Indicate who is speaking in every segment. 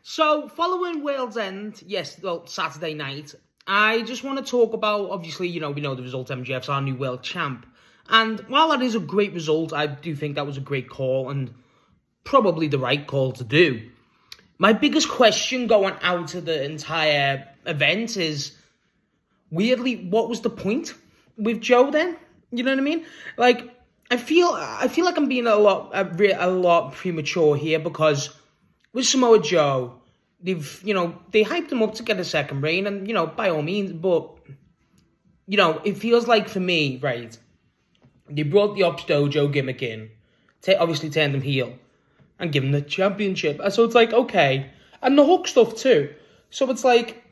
Speaker 1: So, following World's End, Saturday night, I just want to talk about, obviously, we know the result, MJF's our new world champ. And while that is a great result, I do think that was a great call and probably the right call to do. My biggest question going out of the entire event is, weirdly, what was the point with Joe then? You know what I mean? Like, I feel like I'm being a lot premature here because with Samoa Joe, they hyped him up to get a second reign, and, by all means, but, it feels like for me, right, they brought the Ops Dojo gimmick in, obviously turned him heel, and give him the championship. And so it's like, okay, and the Hook stuff too. So it's like,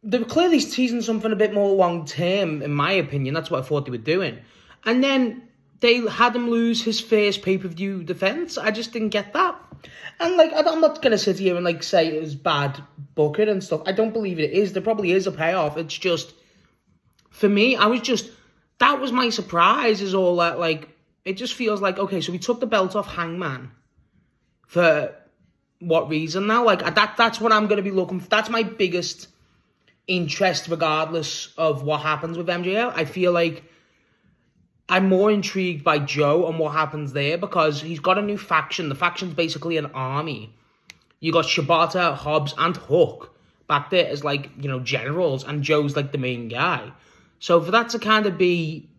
Speaker 1: they were clearly teasing something a bit more long-term, in my opinion. That's what I thought they were doing. And then they had him lose his first pay-per-view defense. I just didn't get that. And, I'm not going to sit here and, say it was bad booking and stuff. I don't believe it is. There probably is a payoff. It's just, for me, that was my surprise, is all that, it just feels like, okay, so we took the belt off Hangman. For what reason now? That's what I'm going to be looking for. That's my biggest interest, regardless of what happens with MJF. I feel like I'm more intrigued by Joe and what happens there because he's got a new faction. The faction's basically an army. You got Shibata, Hobbs, and Hook back there as, generals, and Joe's, the main guy. So for that to kind of be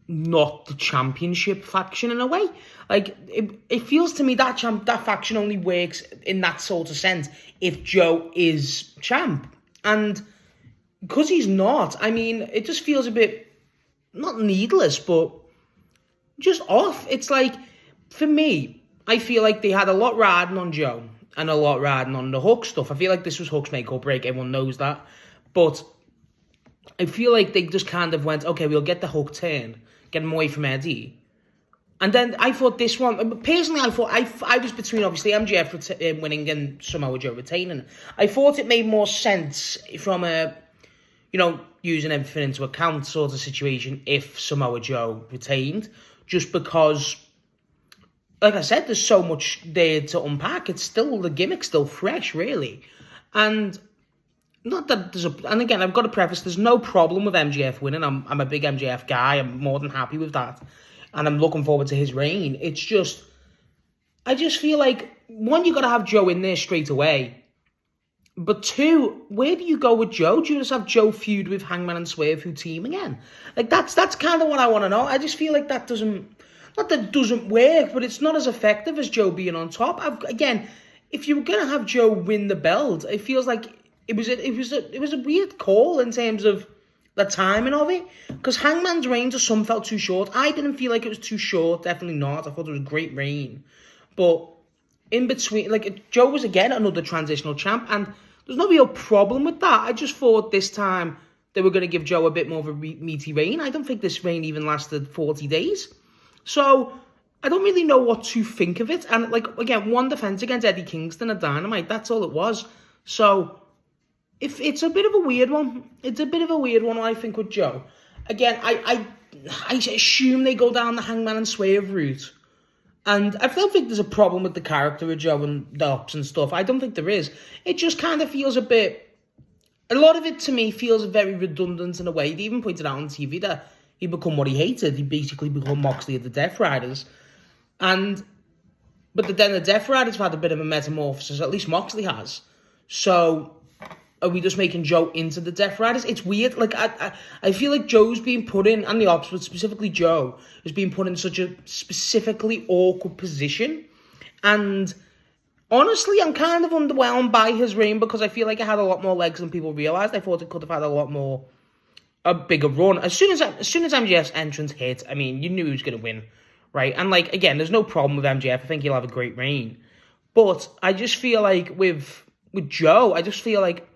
Speaker 1: not the championship faction in a way, it feels to me that faction only works in that sort of sense if Joe is champ. And because he's not, it just feels a bit, not needless, but just off. It's for me, I feel like they had a lot riding on Joe and a lot riding on the Hook stuff. I feel like this was Hook's make or break. Everyone knows that. But I feel like they just kind of went, okay, we'll get the Hook turn, get him away from Eddie. And then I thought this one, personally, I was between, obviously, MJF winning and Samoa Joe retaining. I thought it made more sense from a, using everything into account sort of situation if Samoa Joe retained, just because, like I said, there's so much there to unpack. It's still, the gimmick's still fresh, really. And not that and again, I've got to preface, there's no problem with MJF winning. I'm a big MJF guy. I'm more than happy with that. And I'm looking forward to his reign. It's just, I just feel like, one, you got to have Joe in there straight away. But two, where do you go with Joe? Do you just have Joe feud with Hangman and Swerve who team again? That's kind of what I want to know. I just feel like that doesn't, not that it doesn't work, but it's not as effective as Joe being on top. Again, if you were going to have Joe win the belt, it feels like it was a weird call in terms of the timing of it. Because Hangman's reign to some felt too short. I didn't feel like it was too short. Definitely not. I thought it was a great reign. But in between, Joe was again another transitional champ, and there's no real problem with that. I just thought this time they were going to give Joe a bit more of a meaty reign. I don't think this reign even lasted 40 days. So I don't really know what to think of it. And again, one defense against Eddie Kingston at Dynamite, that's all it was. So if it's a bit of a weird one. It's a bit of a weird one, I think, with Joe. Again, I assume they go down the Hangman and Swerve route. And I don't think there's a problem with the character of Joe and the Ops and stuff. I don't think there is. It just kind of feels a lot of it to me feels very redundant in a way. They even pointed out on TV that he become what he hated. He basically become Moxley of the Death Riders. But then the Death Riders have had a bit of a metamorphosis, at least Moxley has. So are we just making Joe into the Death Riders? It's weird. I feel like Joe's being put in, and the Ops, but specifically Joe, is being put in such a specifically awkward position. And honestly, I'm kind of underwhelmed by his reign because I feel like it had a lot more legs than people realised. I thought it could have had a bigger run. As soon as MJF's entrance hit, you knew he was going to win, right? And again, there's no problem with MJF. I think he'll have a great reign. But I just feel like with Joe, I just feel like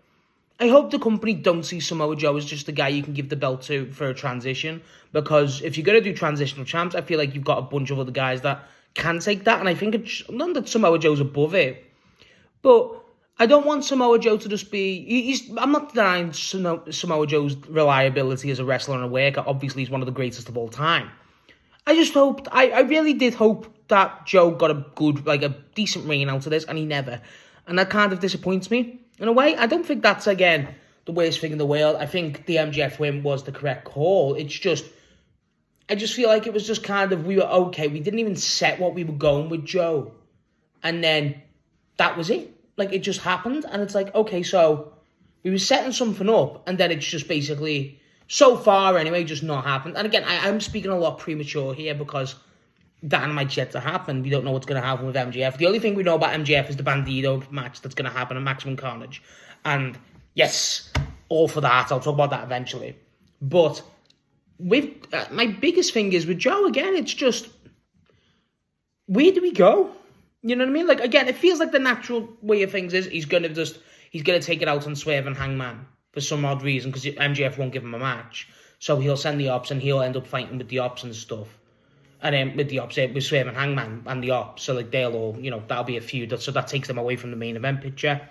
Speaker 1: I hope the company don't see Samoa Joe as just a guy you can give the belt to for a transition, because if you're going to do transitional champs, I feel like you've got a bunch of other guys that can take that, and I think it's not that Samoa Joe's above it, but I don't want Samoa Joe to just be... I'm not denying Samoa Joe's reliability as a wrestler and a worker. Obviously, he's one of the greatest of all time. I just hoped... I really did hope that Joe got a decent reign out of this, and he never. And that kind of disappoints me. In a way, I don't think that's, again, the worst thing in the world. I think the MJF win was the correct call. It's just, I just feel like it was just kind of, we were okay. We didn't even set what we were going with Joe. And then that was it. Like, it just happened. And it's like, okay, so we were setting something up. And then it's just basically, so far anyway, just not happened. And again, I'm speaking a lot premature here because Dynamite's yet to happen. We don't know what's going to happen with MJF. The only thing we know about MJF is the Bandido match that's going to happen at Maximum Carnage. And yes, all for that. I'll talk about that eventually. But with my biggest thing is with Joe, again, it's just, where do we go? You know what I mean? Like, again, it feels like the natural way of things is he's going to take it out on Swerve and Hangman for some odd reason because MJF won't give him a match. So he'll send the Ops and he'll end up fighting with the Ops and stuff. And then with the Ops, with Swerve and Hangman and the Ops. So, like, they'll all, that'll be a feud. So that takes them away from the main event picture.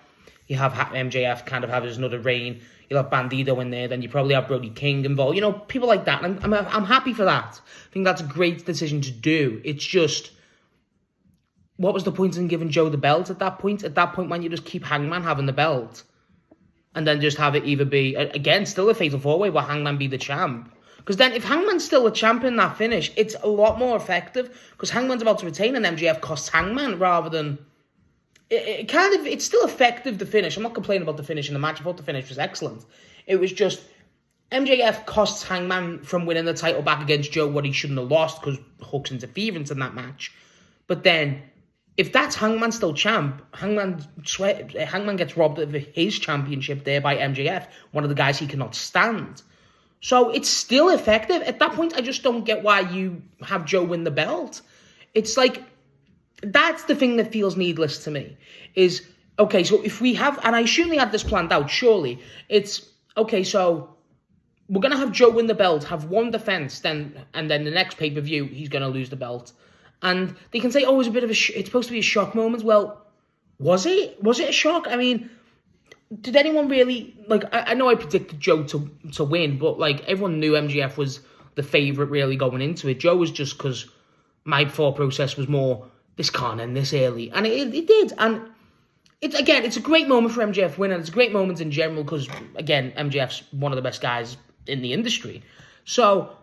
Speaker 1: You have MJF kind of have his another reign. You'll have Bandido in there. Then you probably have Brody King involved. People like that. And I'm happy for that. I think that's a great decision to do. It's just, what was the point in giving Joe the belt at that point? At that point, when you just keep Hangman having the belt. And then just have it either be, again, still a fatal four-way where Hangman be the champ. Because then if Hangman's still a champ in that finish, it's a lot more effective. Because Hangman's about to retain and MJF costs Hangman rather than... It's still effective, the finish. I'm not complaining about the finish in the match. I thought the finish was excellent. It was just... MJF costs Hangman from winning the title back against Joe what he shouldn't have lost because Hook's interference in that match. But then, if that's Hangman still champ, Hangman gets robbed of his championship there by MJF, one of the guys he cannot stand. So it's still effective. At that point, I just don't get why you have Joe win the belt. It's like, that's the thing that feels needless to me. Is, okay, so if we have, and I surely had this planned out, surely, it's, okay, so we're going to have Joe win the belt, have one defense, and then the next pay-per-view, he's going to lose the belt. And they can say, oh, it's supposed to be a shock moment. Well, was it? Was it a shock? I mean, did anyone really, like, I know I predicted Joe to win, but, like, everyone knew MJF was the favourite really going into it. Joe was just because my thought process was more, this can't end this early. And it did. And, it's a great moment for MJF winning. It's a great moment in general because, again, MJF's one of the best guys in the industry. So,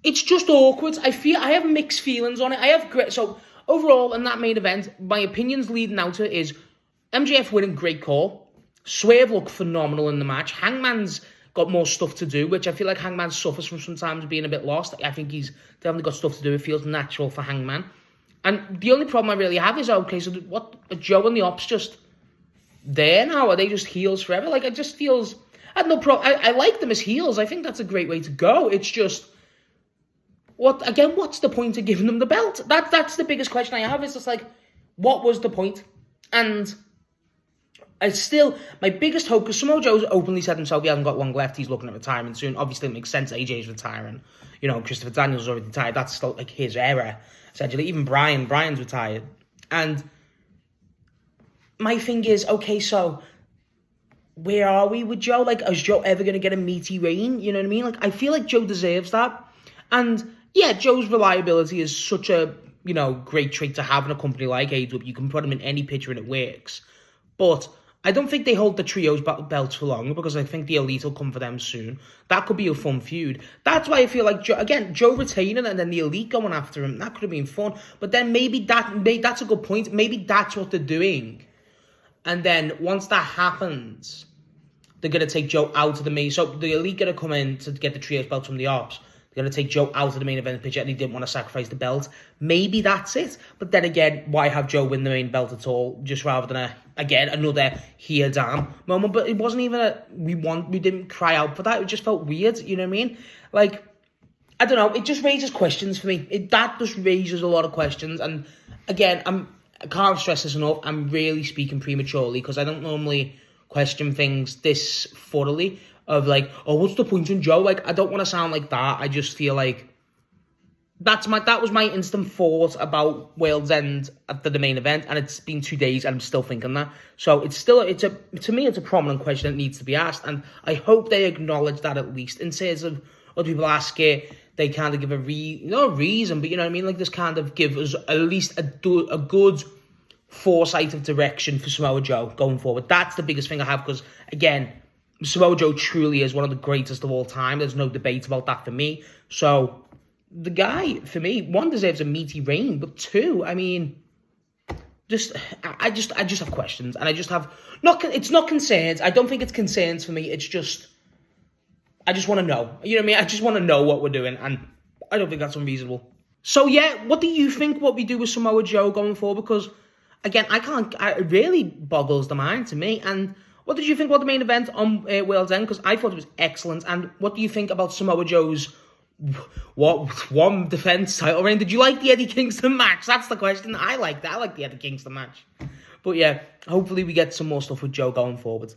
Speaker 1: it's just awkward. I have mixed feelings on it. So, overall, in that main event, my opinions leading out to it is MJF winning, great call. Swerve looked phenomenal in the match. Hangman's got more stuff to do, which I feel like Hangman suffers from sometimes being a bit lost. I think he's definitely got stuff to do. It feels natural for Hangman. And the only problem I really have is, okay, so what, are Joe and the Ops just there now? Are they just heels forever? Like, it just feels, I have no problem. I like them as heels. I think that's a great way to go. It's just, what's the point of giving them the belt? That's the biggest question I have. Is just like, what was the point? And my biggest hope, because Samoa Joe's openly said himself he hasn't got long left, he's looking at retirement soon. Obviously, it makes sense, AJ's retiring. Christopher Daniels already retired. That's still, like, his era, essentially. Even Brian's retired. And my thing is, okay, so where are we with Joe? Like, is Joe ever going to get a meaty reign? You know what I mean? Like, I feel like Joe deserves that. And, yeah, Joe's reliability is such a, great trait to have in a company like AEW. You can put him in any picture and it works. But I don't think they hold the trios belts for long because I think the Elite will come for them soon. That could be a fun feud. That's why I feel like, Joe retaining and then the Elite going after him, that could have been fun. But then maybe that's a good point. Maybe that's what they're doing. And then once that happens, they're going to take Joe out of the main. So the Elite going to come in to get the trios belts from the Ops. They're going to take Joe out of the main event picture and he didn't want to sacrifice the belt. Maybe that's it. But then again, why have Joe win the main belt at all? Just rather than, another here damn moment. But it wasn't even we didn't cry out for that. It just felt weird, you know what I mean? Like, I don't know. It just raises questions for me. That just raises a lot of questions. And again, I can't stress this enough. I'm really speaking prematurely because I don't normally question things this thoroughly. Of like, oh, what's the point in Joe? Like, I don't want to sound like that. I just feel like that was my instant thought about World's End after the main event, and it's been 2 days, and I'm still thinking that. So to me, it's a prominent question that needs to be asked, and I hope they acknowledge that at least. Instead of other people ask it, they kind of give a reason, but you know what I mean? Like, just kind of give us at least a good foresight of direction for Samoa Joe going forward. That's the biggest thing I have, because, again, Samoa Joe truly is one of the greatest of all time. There's no debate about that for me. So, the guy, for me, one, deserves a meaty reign, but two, I mean, I just have questions, and I just have, it's not concerns. I don't think it's concerns for me. It's just, I just want to know. You know what I mean? I just want to know what we're doing, and I don't think that's unreasonable. So, yeah, what do you think what we do with Samoa Joe going forward? Because, again, it really boggles the mind to me. And what did you think about the main event on World's End? Because I thought it was excellent. And what do you think about Samoa Joe's one defense title reign? Did you like the Eddie Kingston match? That's the question. I like that. I like the Eddie Kingston match. But, yeah, hopefully we get some more stuff with Joe going forward.